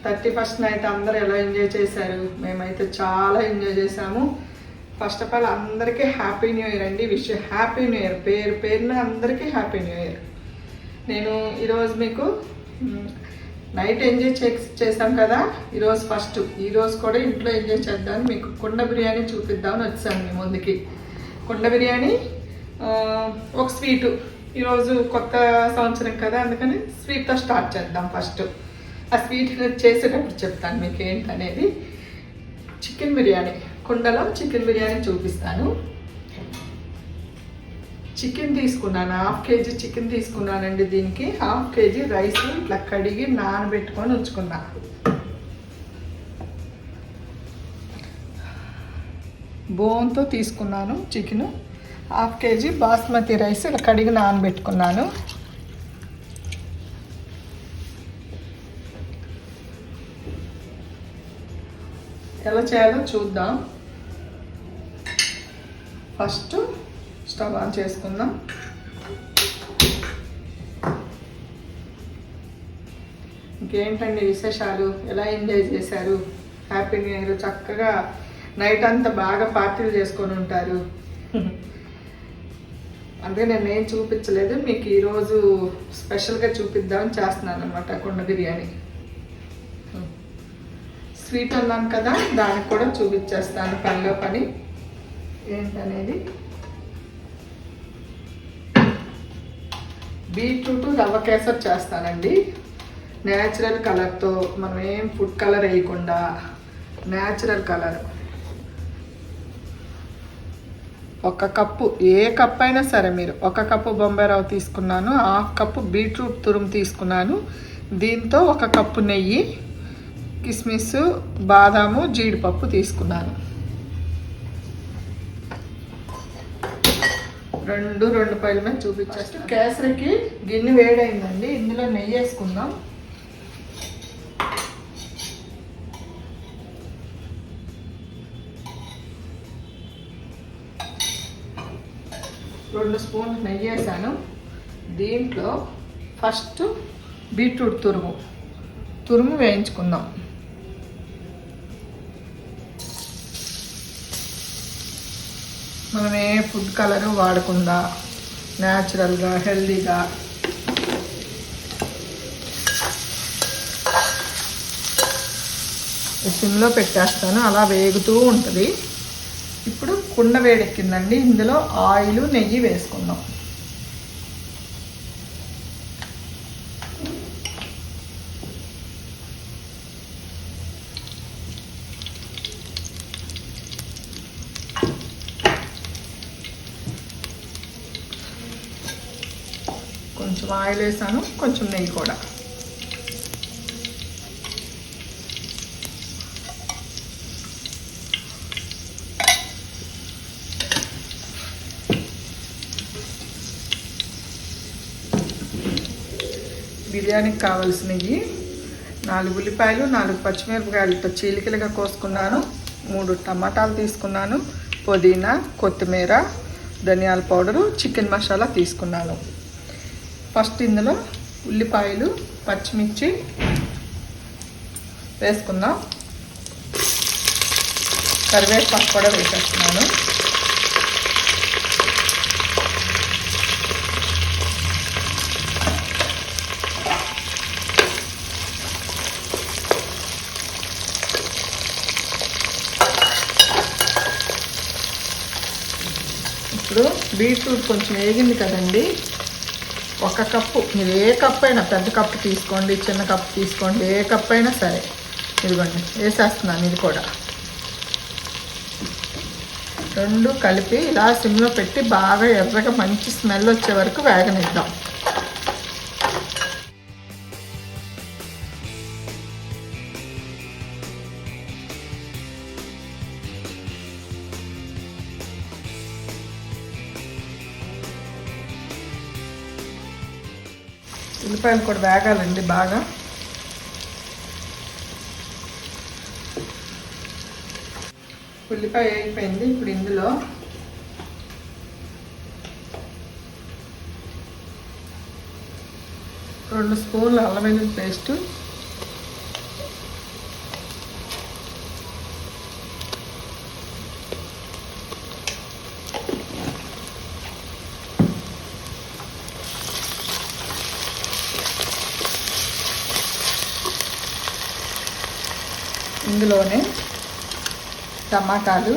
31st night అందరూ ఎలా enjoy చేశారు? మేమైతే చాలా ఎంజాయ్ చేసాము. ఫస్ట్ ఆఫ్ ఆల్ అందరికీ హ్యాపీ న్యూ ఇయర్ అండి. విష్ హ్యాపీ న్యూ ఇయర్, పేరున అందరికీ హ్యాపీ న్యూ ఇయర్. నేను ఈరోజు మీకు నైట్ ఎంజాయ్ చేసాం కదా, ఈరోజు కూడా ఇంట్లో ఎంజాయ్ చేద్దామని మీకు కుండ బిర్యానీ చూపిద్దామని వచ్చాను మీ ముందుకి. కుండ బిర్యానీ, ఒక స్వీటు. ఈరోజు కొత్త సంవత్సరం కదా, అందుకని స్వీట్తో స్టార్ట్ చేద్దాం. ఫస్ట్ ఆ స్వీట్ చేసేటప్పుడు చెప్తాను మీకు ఏంటనేది. చికెన్ బిర్యానీ, కుండలో చికెన్ బిర్యానీ చూపిస్తాను. చికెన్ తీసుకున్నాను, 1/2 kg చికెన్ తీసుకున్నానండి. దీనికి 1/2 kg రైస్ ఇట్లా కడిగి నానబెట్టుకొని ఉంచుకున్నా. బోన్తో తీసుకున్నాను చికెను. 1/2 kg బాస్మతి రైస్ ఇలా కడిగి నానబెట్టుకున్నాను. ఎలా చేయాలో చూద్దాం. ఫస్ట్ స్టవ్ ఆన్ చేసుకుందాం. ఇంకేంటండి విశేషాలు? ఎలా ఎంజాయ్ చేశారు? Happy new year. చక్కగా నైట్ అంతా బాగా పార్టీలు చేసుకొని ఉంటారు. అందుకే నేను ఏం చూపించలేదు, మీకు ఈరోజు స్పెషల్గా చూపిద్దామని చేస్తున్నాను అనమాట కుండ బిర్యానీ. స్వీట్ అన్నాను కదా, దానికి కూడా చూపించేస్తాను పనిలో పని ఏంటనేది. బీట్రూట్ రవ్వ కేసరి చేస్తానండి. న్యాచురల్ కలర్తో, మనం ఏం ఫుడ్ కలర్ వేయకుండా natural colour. 1 cup, a cup అయినా సరే మీరు 1 కప్పు బొంబాయి రవ్వ తీసుకున్నాను, 1/2 కప్పు బీట్రూట్ తురుము తీసుకున్నాను. దీంతో 1 కప్పు నెయ్యి, కిస్మిస్, బాదాము, జీడిపప్పు తీసుకున్నాను. రెండు పైల మీద చూపించేస్తాను. కేసరికి గిన్నె వేడైందండి, ఇందులో నెయ్యి వేసుకుందాం. రెండు స్పూన్లు నెయ్యి వేసాను. దీంట్లో ఫస్ట్ బీట్రూట్ తురుము వేయించుకుందాం. మనం ఏ ఫుడ్ కలరు వాడకుండా న్యాచురల్గా హెల్దీగా సిమ్లో పెట్టేస్తాను, అలా వేగుతూ ఉంటుంది. ఇప్పుడు కుండ వేడెక్కిందండి, ఇందులో ఆయిల్ నెయ్యి వేసుకుందాం. కొంచెం ఆయిల్ వేసాను, కొంచెం నెయ్యి కూడా. బిర్యానీకి కావాల్సినవి 4 ఉల్లిపాయలు, 4 పచ్చిమిరపకాయలతో చీలికలుగా కోసుకున్నాను, 3 టమాటాలు తీసుకున్నాను, పుదీనా, కొత్తిమీర, ధనియాల పౌడరు, చికెన్ మసాలా తీసుకున్నాను. ఫస్ట్ ఇందులో ఉల్లిపాయలు, పచ్చిమిర్చి వేసుకుందాం. కరివేపాకు కూడా వేసేస్తున్నాను. ఇప్పుడు బీట్రూట్ కొంచెం వేగింది కదండి, 1 కప్పు, మీరు ఏ కప్పు అయినా, పెద్ద కప్పు తీసుకోండి, చిన్న కప్పు తీసుకోండి, ఏ కప్పు అయినా సరే. ఇదిగోండి వేసేస్తున్నాను. ఇది కూడా రెండు కలిపి ఇలా సిమ్లో పెట్టి బాగా ఎర్రగా మంచి స్మెల్ వచ్చే వరకు వేగనిద్దాం. ఉల్లిపాయలు కూడా వేగాలండి బాగా. ఉల్లిపాయ వేగిపోయింది. ఇప్పుడు ఇందులో రెండు స్పూన్లు అల్లం వెల్లుల్లి పేస్ట్, ఇందులోనే టమాటాలు,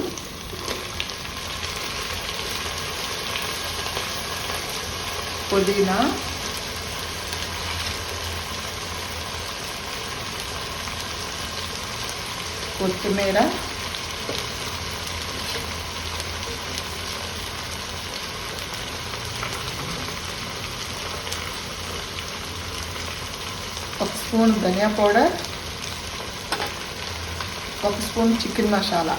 పుదీనా, కొత్తిమీర, ఒక స్పూన్ ధనియా పౌడర్, ఒక స్పూన్ చికెన్ మసాలా,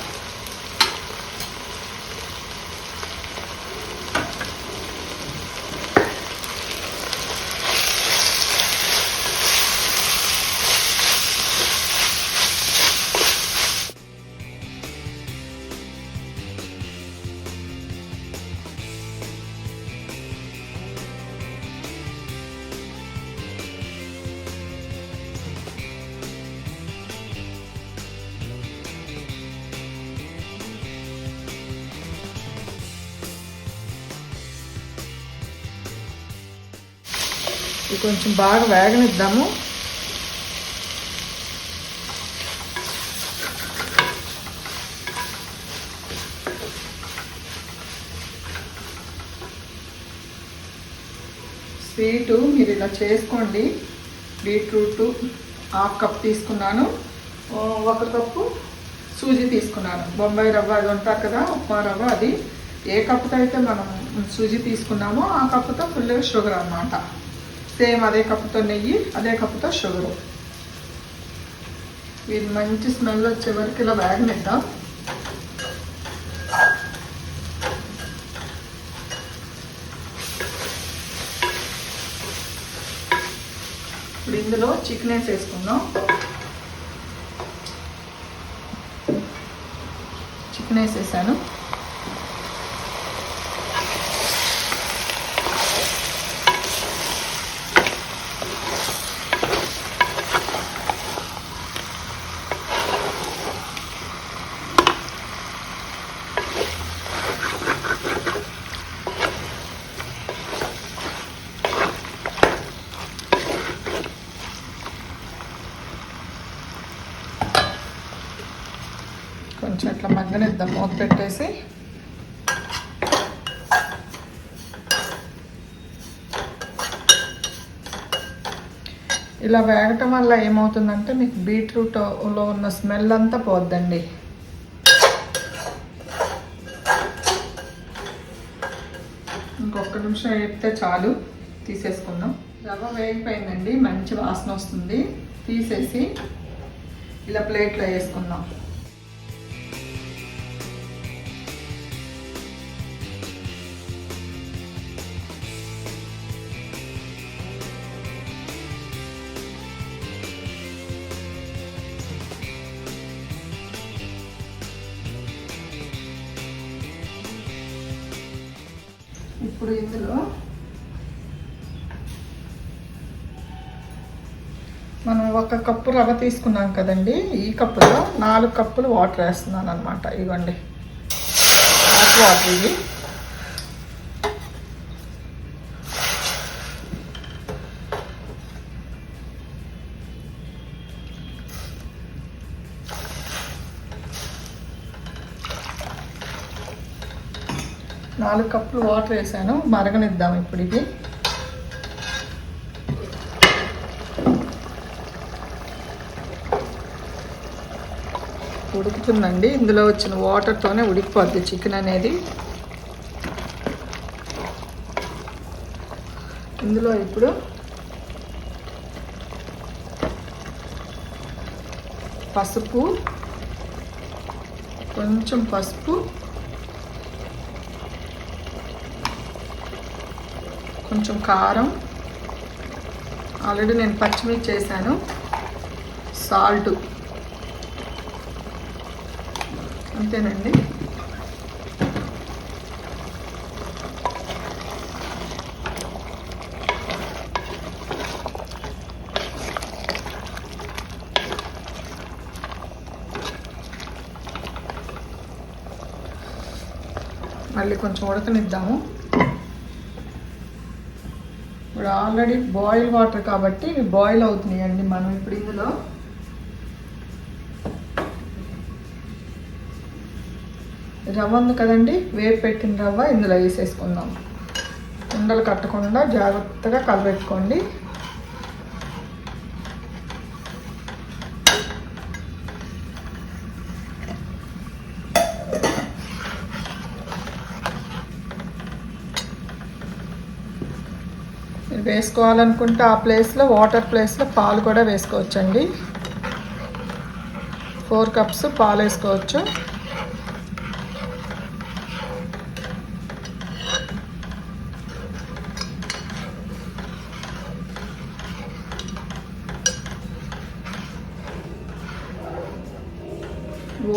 ఇది కొంచెం బాగా వేగనిద్దాము. స్వీటు మీరు ఇలా చేసుకోండి. బీట్రూట్ 1/2 కప్ తీసుకున్నాను, 1 కప్పు సూజీ తీసుకున్నాను. బొంబాయి రవ్వ అది ఉంటారు కదా, ఉప్మా రవ్వ, అది ఏ కప్పుతో అయితే మనం సూజీ తీసుకున్నామో ఆ కప్పుతో ఫుల్ షుగర్ అన్నమాట. సేమ్ అదే కప్పుతో నెయ్యి, అదే కప్పుతో షుగరు. ఇది మంచి స్మెల్ వచ్చే వరకు ఇలా వేగనిద్దాం. ఇప్పుడు ఇందులో చికెన్ వేసేసుకుందాం. చికెన్ వేసేసాను. కొంచెం ఇట్లా మగ్గనిద్దాం మూత పెట్టేసి. ఇలా వేగటం వల్ల ఏమవుతుందంటే మీకు బీట్రూట్లో ఉన్న స్మెల్ అంతా పోద్దండి. ఇంకొక నిమిషం వేగితే చాలు, తీసేసుకుందాం. రవ్వ వేగిపోయిందండి, మంచి వాసన వస్తుంది. తీసేసి ఇలా ప్లేట్లో వేసుకుందాం. ఇప్పుడు ఇందులో మనం 1 కప్పు రవ్వ తీసుకున్నాం కదండి, ఈ కప్పులో 4 కప్పులు వాటర్ వేస్తున్నాను అనమాట. ఇవ్వండి వాటర్ ఇది. నాలుగు కప్పులు వాటర్ వేసాను, మరగనిద్దాం ఇప్పుడు. ఇది ఉడుకుతుందండి, ఇందులో వచ్చిన వాటర్తోనే ఉడికిపోద్ది చికెన్ అనేది. ఇందులో ఇప్పుడు పసుపు, కొంచెం పసుపు, కొంచెం కారం, ఆల్రెడీ నేను పచ్చిమిర్చి చేశాను, సాల్ట్, అంతేనండి. మళ్ళీ కొంచెం ఉడకనిద్దాము. ఇప్పుడు ఆల్రెడీ బాయిల్ వాటర్ కాబట్టి ఇవి బాయిల్ అవుతున్నాయండి. మనం ఇప్పుడు ఇందులో రవ్వ ఉంది కదండి, వేపు పెట్టిన రవ్వ ఇందులో వేసేసుకుందాం. ఉండలు కట్టకుండా జాగ్రత్తగా కలబెట్టుకోండి. వేసుకోవాలనుకుంటే ఆ ప్లేస్లో వాటర్ ప్లేస్లో పాలు కూడా వేసుకోవచ్చండి. 4 కప్స్ పాలు వేసుకోవచ్చు.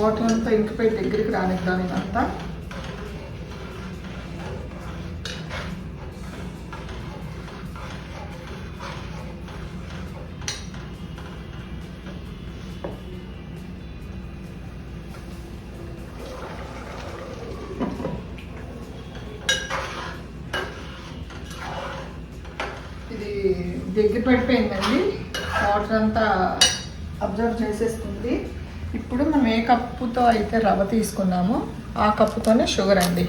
వాటర్ అంతా ఇంకిపోయి దగ్గరికి రానిద్దాం ఇదంతా. ఇది దగ్గర పడిపోయిందండి, వాటర్ అంతా అబ్జర్వ్ చేసేసుకుంది. ఇప్పుడు మనం ఏ కప్పుతో అయితే రవ్వ తీసుకున్నామో ఆ కప్పుతోనే షుగర్ అండి.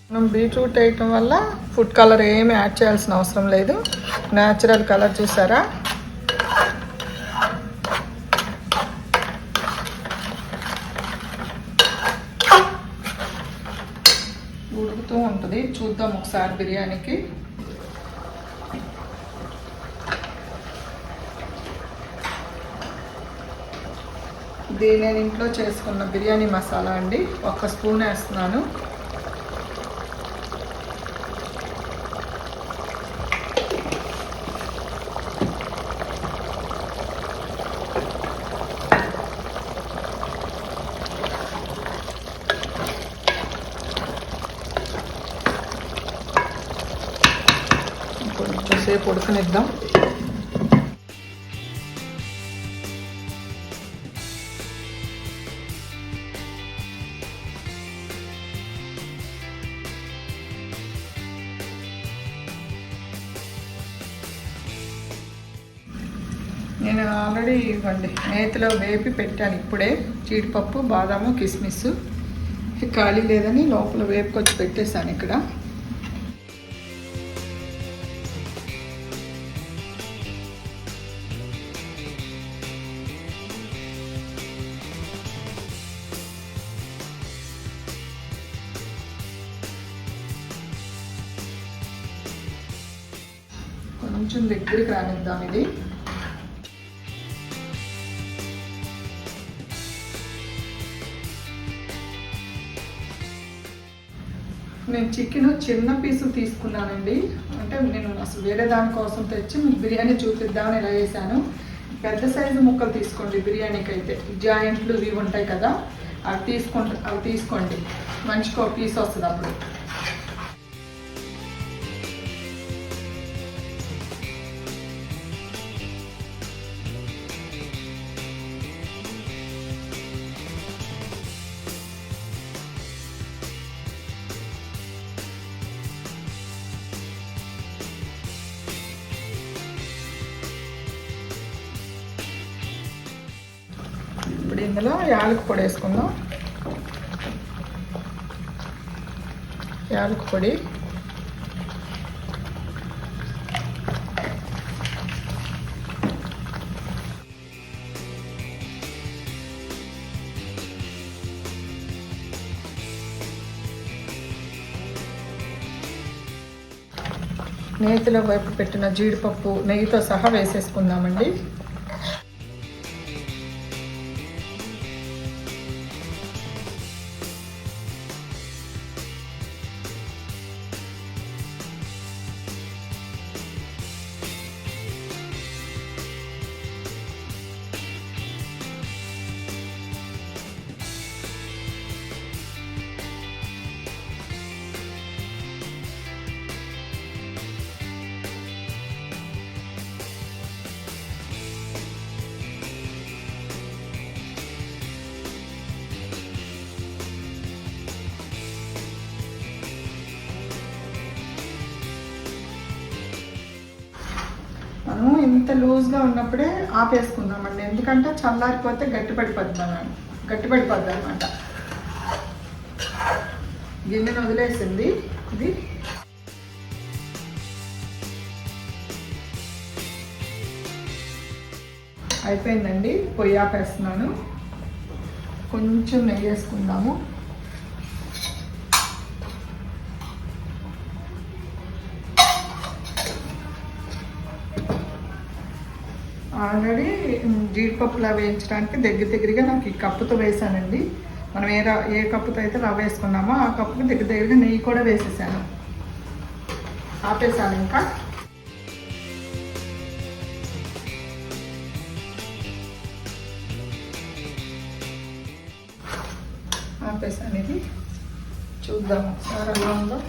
మనం బీట్రూట్ వేయటం వల్ల ఫుడ్ కలర్ ఏమి యాడ్ చేయాల్సిన అవసరం లేదు. న్యాచురల్ కలర్ చూసారా. ఉడుకుతూ ఉంటుంది, చూద్దాం ఒకసారి బిర్యానీకి. ఇది నేను ఇంట్లో చేసుకున్న బిర్యానీ మసాలా అండి, 1 స్పూన్ వేస్తున్నాను. కొంచెంసేపు ఉడకనిద్దాం. నేను ఆల్రెడీ ఇవ్వండి నేతిలో వేపి పెట్టాను ఇప్పుడే. జీడిపప్పు, బాదాము, కిస్మిస్ ఖాళీ లేదని లోపల వేపుకొచ్చి పెట్టేశాను ఇక్కడ. కొంచెం దగ్గరికి రానిద్దాం ఇది. నేను చికెన్ చిన్న పీసులు తీసుకున్నానండి. అంటే నేను అసలు వేరే దానికోసం తెచ్చి మీకు బిర్యానీ చూపిద్దామని ఇలా వేసాను. పెద్ద సైజు ముక్కలు తీసుకోండి బిర్యానీకి అయితే. జాయింట్లు ఇవి ఉంటాయి కదా, అవి తీసుకోండి. మనిషికి ఒక పీస్ వస్తుంది అప్పుడు. ఇప్పుడు ఇందులో యాలక పొడి వేసుకుందాం. యాలక పొడి, నేతిలో వైపు పెట్టిన జీడిపప్పు నెయ్యితో సహా వేసేసుకుందామండి. వేసుకున్నాను. ఇంత లూజ్గా ఉన్నప్పుడే ఆపేసుకుందామండి, ఎందుకంటే చల్లారిపోతే గట్టిపడిపోద్ది అనమాట. గిన్నెను వదిలేసింది ఇది. అయిపోయిందండి, పొయ్యి ఆపేస్తున్నాను. కొంచెం నెయ్యి వేసుకుందాము. ఆల్రెడీ జీడిపప్పులా వేయించడానికి దగ్గరగా నాకు ఈ కప్పుతో వేసానండి. మనం ఏ కప్పుతో అయితే రవ్వ వేసుకున్నామో ఆ కప్పుకి దగ్గరగా నెయ్యి కూడా వేసేసాను. ఆపేసాను, ఇంకా ఆపేసాను. ఇది చూద్దాం ఒకసారి ఎలా ఉందో.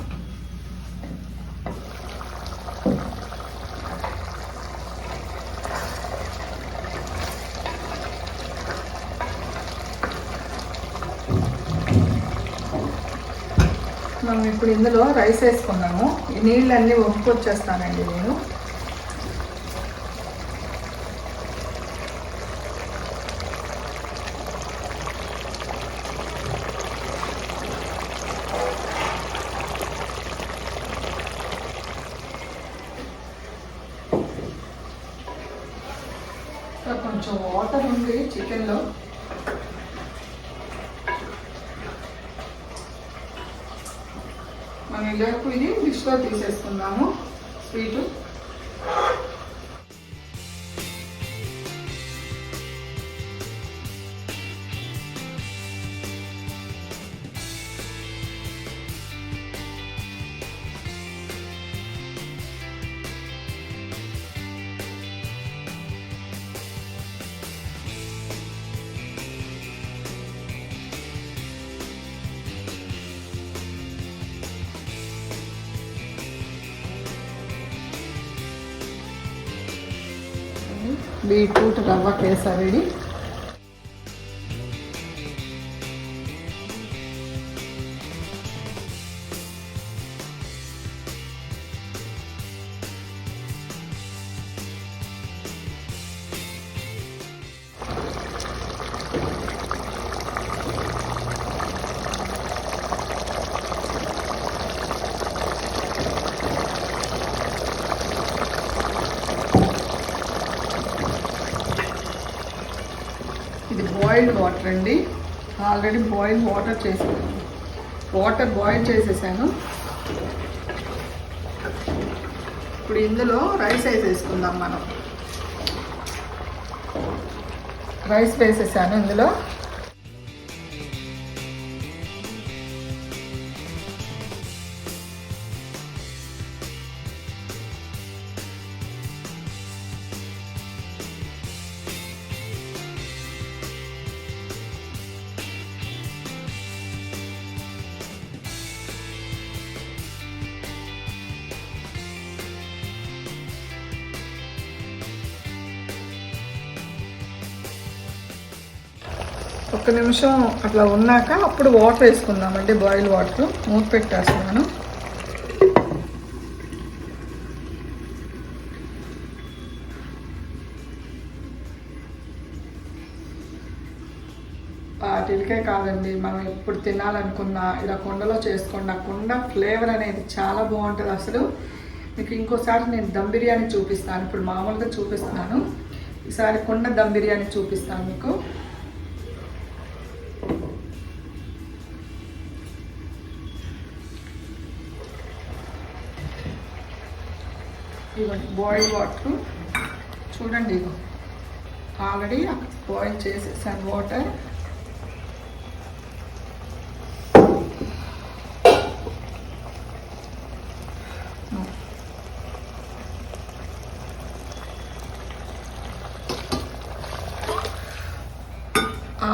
మనం ఇప్పుడు ఇందులో రైస్ వేసుకున్నాము. ఈ నీళ్ళన్నీ వంపుకొచ్చేస్తానండి నేను. కొంచెం వాటర్ ఉంది చికెన్లో. మనం ఇలాకు ఇది డిష్లో తీసేసుకుందాము స్వీటు. బీట్రూట్ రవ్వ కేసరి. ఇది బాయిల్డ్ వాటర్ అండి. ఆల్రెడీ బాయిల్డ్ వాటర్ చేసాను. వాటర్ బాయిల్ చేసేసాను. ఇప్పుడు ఇందులో రైస్ వేసేసుకుందాం మనం. రైస్ వేసేసాను ఇందులో. ఒక్క నిమిషం అట్లా ఉన్నాక అప్పుడు వాటర్ వేసుకుందామండి, బాయిల్ వాటర్. మూత పెట్టేస్తున్నాను. వాటికే కాదండి, మనం ఎప్పుడు తినాలనుకున్నా ఇలా కుండలో చేసుకోండి. ఆ కుండ ఫ్లేవర్ అనేది చాలా బాగుంటుంది అసలు. మీకు ఇంకోసారి నేను దమ్ బిర్యానీ చూపిస్తాను. ఇప్పుడు మామూలుగా చూపిస్తున్నాను, ఈసారి కుండ దమ్ బిర్యానీ చూపిస్తాను మీకు. ఇవ్వండి బాయిల్ వాటర్ చూడండి. ఇగో ఆల్రెడీ బాయిల్ చేసేసాను వాటర్.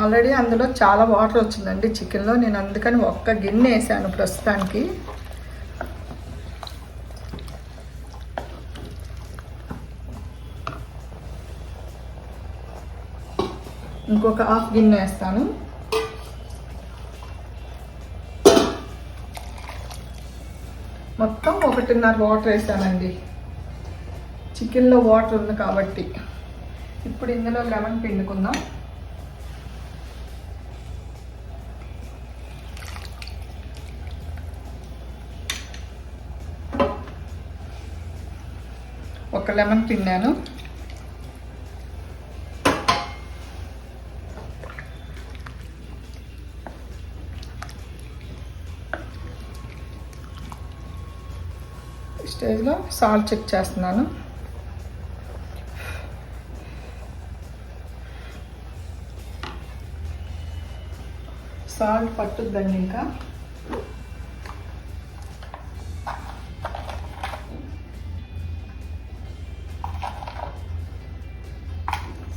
ఆల్రెడీ అందులో చాలా వాటర్ వచ్చిందండి చికెన్లో. నేను అందుకని ఒక్క గిన్నె వేసాను ప్రస్తుతానికి. ఇంకొక హాఫ్ గిన్నె వేస్తాను. మొత్తం 1.5 వాటర్ వేసానండి. చికెన్లో వాటర్ ఉంది కాబట్టి. ఇప్పుడు ఇందులో లెమన్ పిండుకుందాం. ఒక లెమన్ పిండాను. స్టేజ్లో సాల్ట్ చెక్ చేస్తున్నాను. సాల్ట్ పట్టుద్దండి. ఇంకా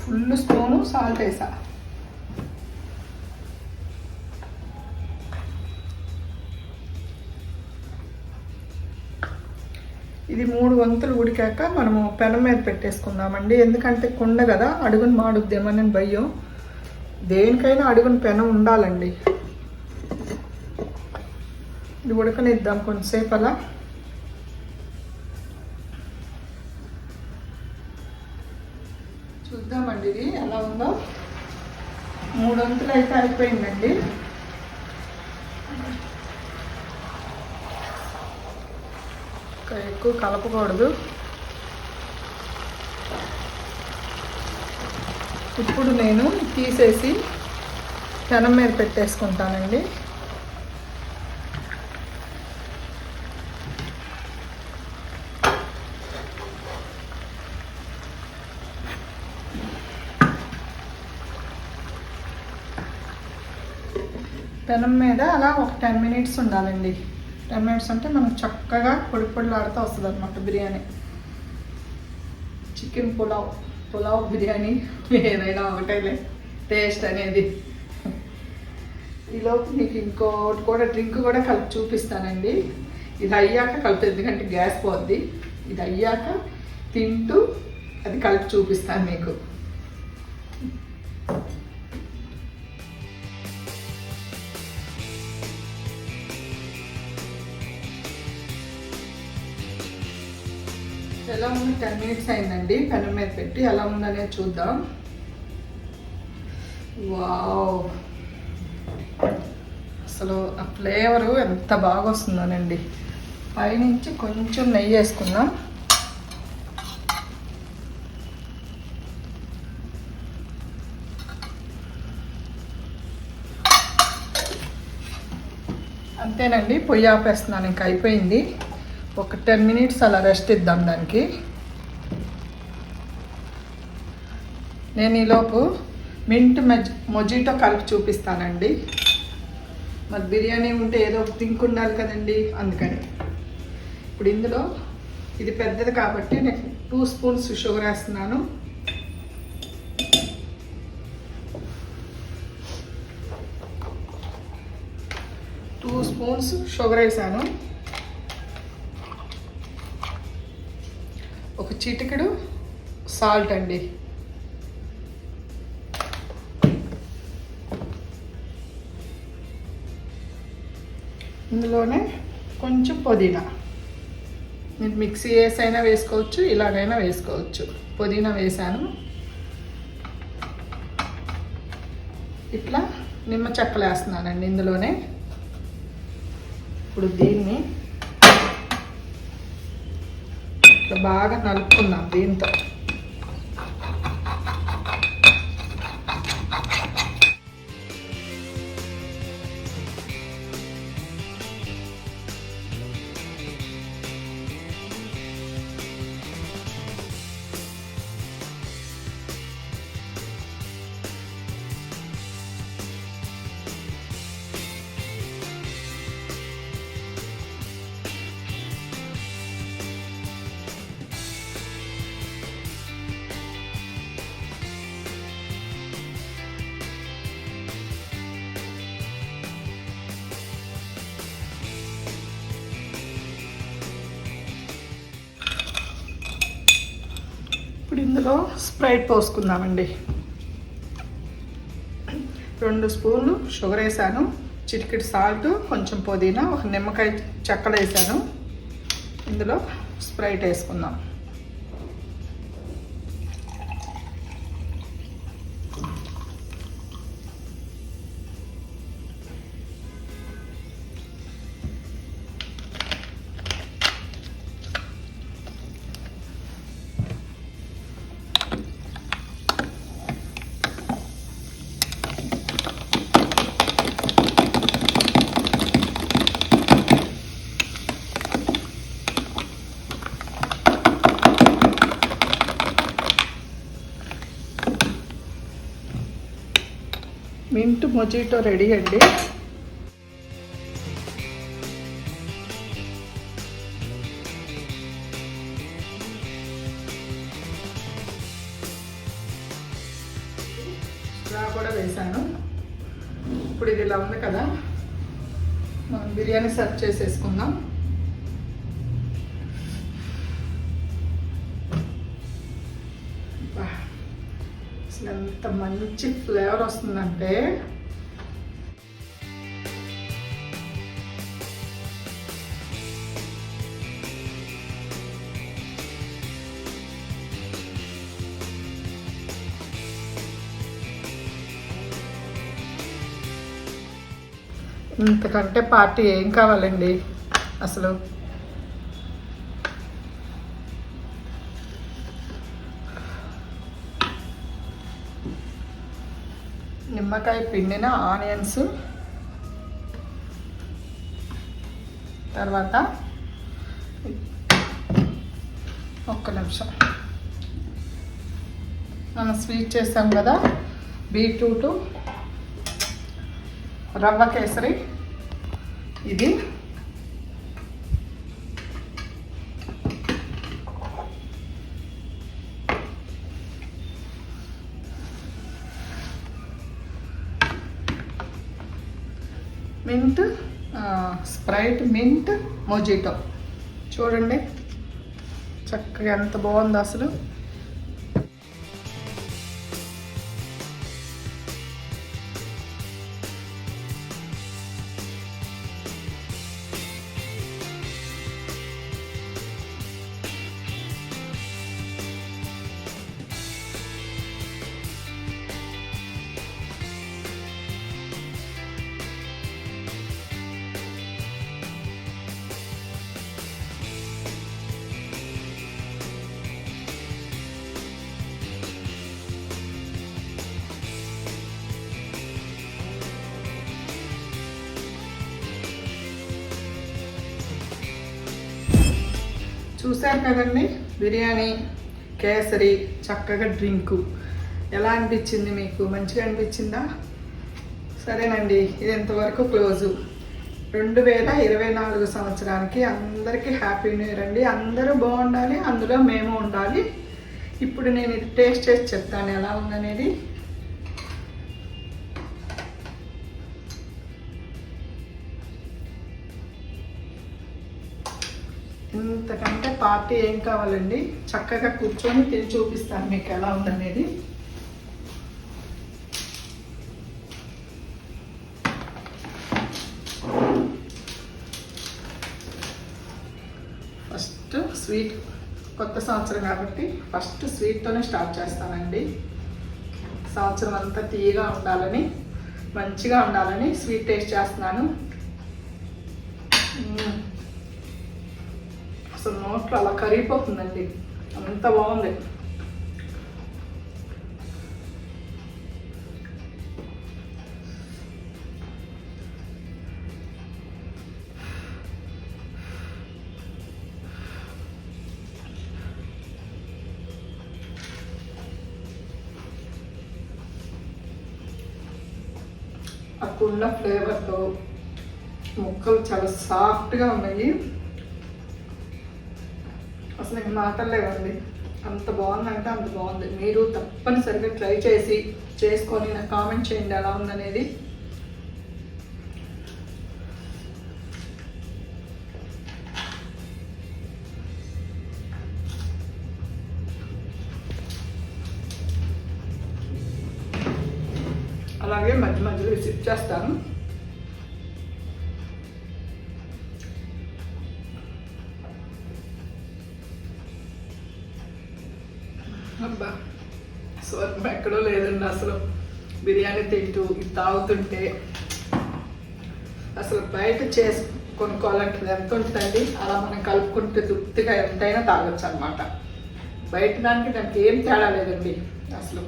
ఫుల్ స్పూను సాల్ట్ వేసా. ఇది 3 వంతులు ఉడికాక మనము పెనం మీద పెట్టేసుకుందామండి. ఎందుకంటే కుండ కదా, అడుగును మాడుద్దేమని భయం. దేనికైనా అడుగును పెనం ఉండాలండి. ఇది ఉడకనిద్దాం కొంచెంసేపు అలా. చూద్దామండి ఇది ఎలా ఉందో. 3 వంతులు అయితే అయిపోయిందండి. ఇంకా ఎక్కువ కలపకూడదు. ఇప్పుడు నేను తీసేసి పెనం మీద పెట్టేసుకుంటానండి. పెనం మీద అలా ఒక 10 మినిట్స్ ఉండాలండి. 10 మినిట్స్ అంటే మనకు చక్కగా పొడి పొడిలాడుతూ వస్తుంది అన్నమాట బిర్యానీ. చికెన్ పులావ్ బిర్యానీ ఏదైనా ఒకటేలే టేస్ట్ అనేది. ఈలోపు మీకు ఇంకోటి కూడా డ్రింక్ కూడా కలిపి చూపిస్తానండి. ఇది అయ్యాక కలిపి, ఎందుకంటే గ్యాస్ పోద్ది. ఇది అయ్యాక తింటూ అది కలిపి చూపిస్తాను మీకు. ఎలా ఉంది? 10 మినిట్స్ అయిందండి పెనం మీద పెట్టి. ఎలా ఉందనేది చూద్దాం. వావ్, అసలు ఆ ఫ్లేవరు ఎంత బాగా వస్తుందోనండి. పైనుంచి కొంచెం నెయ్యి వేసుకుందాం. అంతేనండి, పొయ్యి ఆపేస్తున్నాను. ఇంకా అయిపోయింది. ఒక 10 మినిట్స్ అలా రెస్ట్ ఇద్దాం దానికి. నేను ఈలోపు మింట్ మొజిటో కలిపి చూపిస్తానండి. మరి బిర్యానీ ఉంటే ఏదో డ్రింక్ ఉండాలి కదండి, అందుకని. ఇప్పుడు ఇందులో ఇది పెద్దది కాబట్టి నేను 2 స్పూన్స్ షుగర్ వేస్తున్నాను. షుగర్ వేసాను. ఒక చిటికెడు సాల్ట్ అండి. ఇందులోనే కొంచెం పుదీనా. మీరు మిక్సీ వేసైనా వేసుకోవచ్చు, ఇలాగైనా వేసుకోవచ్చు. పుదీనా వేసాను. ఇట్లా నిమ్మ చెక్కలు వేస్తున్నానండి ఇందులోనే. ఇప్పుడు దీన్ని ఇట్లా బాగా నలుపుకుందాం దీంతో. ఇప్పుడు ఇందులో స్ప్రైట్ పోసుకుందామండి. 2 స్పూన్లు షుగర్ వేసాను, చిటికెడు సాల్ట్, కొంచెం పుదీనా, ఒక నిమ్మకాయ చెక్కలు వేసాను. ఇందులో స్ప్రైట్ వేసుకుందాం. మింట్ మొజిటో రెడీ అండి. స్ట్రా కూడా వేసాను. ఇప్పుడు ఇది ఇలా ఉంది కదా, మనం బిర్యానీ సర్వ్ చేసేసుకుందాం. అసలు ఎంత మంచి ఫ్లేవర్ వస్తుందంటే ఇంతకంటే పార్టీ ఏం కావాలండి అసలు. నిమ్మకాయ పిండిన ఆనియన్స్, తర్వాత ఒక్క నిమిషం మనం స్వీట్ చేసాం కదా, బీట్రూటు, రవ్వ కేసరి, ఇది మింట్ స్ప్రైట్ మింట్ మొజిటో. చూడండి చక్కగా ఎంత బాగుంది అసలు. చూశారు కదండి బిర్యానీ, కేసరి, చక్కగా డ్రింకు. ఎలా అనిపించింది మీకు? మంచిగా అనిపించిందా? సరేనండి, ఇది ఎంతవరకు క్లోజు. 2024 సంవత్సరానికి అందరికీ హ్యాపీ న్యూ ఇయర్ అండి. అందరూ బాగుండాలి, అందులో మేము ఉండాలి. ఇప్పుడు నేను ఇది టేస్ట్ చేసి చెప్తాను ఎలా ఉందనేది. ఇంతకంటే పార్టీ ఏం కావాలండి. చక్కగా కూర్చొని తిని చూపిస్తాను మీకు ఎలా ఉందనేది. ఫస్ట్ స్వీట్, కొత్త సంవత్సరం కాబట్టి ఫస్ట్ స్వీట్తోనే స్టార్ట్ చేస్తానండి. సంవత్సరం అంతా తీయగా ఉండాలని, మంచిగా ఉండాలని స్వీట్ టేస్ట్ చేస్తున్నాను. అసలు నోట్లో అలా కరిగిపోతుందండి, అంత బాగుంది. అక్కడున్న ఫ్లేవర్తో ముక్కలు చాలా సాఫ్ట్గా ఉన్నాయి. అసలు ఇంక మాటలు లేవండి, అంత బాగుందంటే అంత బాగుంది. మీరు తప్పనిసరిగా ట్రై చేసి చేసుకొని నాకు కామెంట్ చేయండి ఎలా ఉందనేది. అలాగే మధ్య మధ్యలో విజిట్ చేస్తాను. అబ్బా స్వర్గం ఎక్కడో లేదండి అసలు. బిర్యానీ తింటూ ఇది తాగుతుంటే అసలు బయట చేసి కొనుక్కోవాలంటే ఎంత ఉంటుందండి. అలా మనం కలుపుకుంటే తృప్తిగా ఎంతైనా తాగొచ్చు అనమాట. బయట దానికి ఏం తేడా లేదండి అసలు.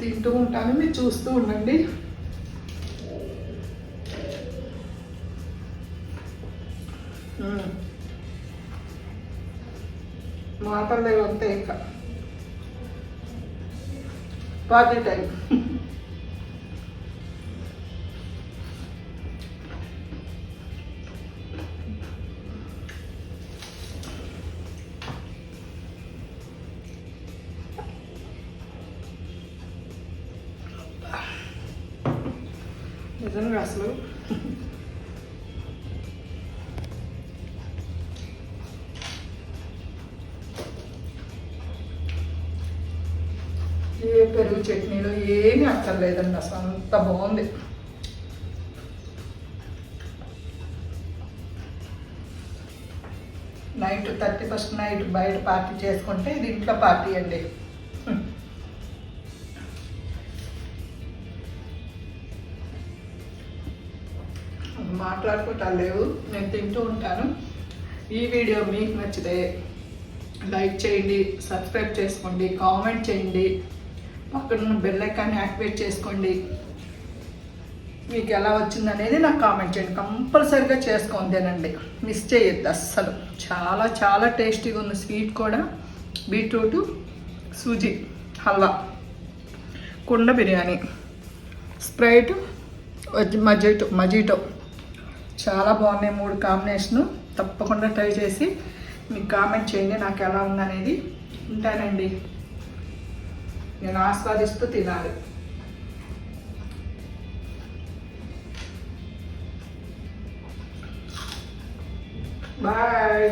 తింటూ ఉంటాను, మీరు చూస్తూ ఉండండి. మాటలు లేవు అంతే. ఇంకా పార్టీ టైం. నిజంగా అసలు ఏ పెరుగు చట్నీలో ఏమీ అక్కర్లేదండి, అసలు అంత బాగుంది. నైట్ 31st నైట్ బయట పార్టీ చేసుకుంటే ఇది ఇంట్లో పార్టీ అండి. మాట్లాడుకుంటా లేవు, నేను తింటూ ఉంటాను. ఈ వీడియో మీకు నచ్చితే లైక్ చేయండి, సబ్స్క్రైబ్ చేసుకోండి, కామెంట్ చేయండి, పక్కన బెల్ ఐకాన్ని యాక్టివేట్ చేసుకోండి. మీకు ఎలా వచ్చింది అనేది నాకు కామెంట్ చేయండి. కంపల్సరీగా చేసుకొని తినండి, మిస్ చేయొద్దు అస్సలు. చాలా చాలా టేస్టీగా ఉంది. స్వీట్ కూడా, బీట్రూటు సూజీ హల్వా, కుండ బిర్యానీ, స్ప్రైట్, మజీటో చాలా బాగున్నాయి. 3 కాంబినేషను. తప్పకుండా ట్రై చేసి మీకు కామెంట్ చేయండి నాకు ఎలా ఉందనేది. ఉంటానండి, నేను ఆస్వాదిస్తూ తినాలి. బాయ్.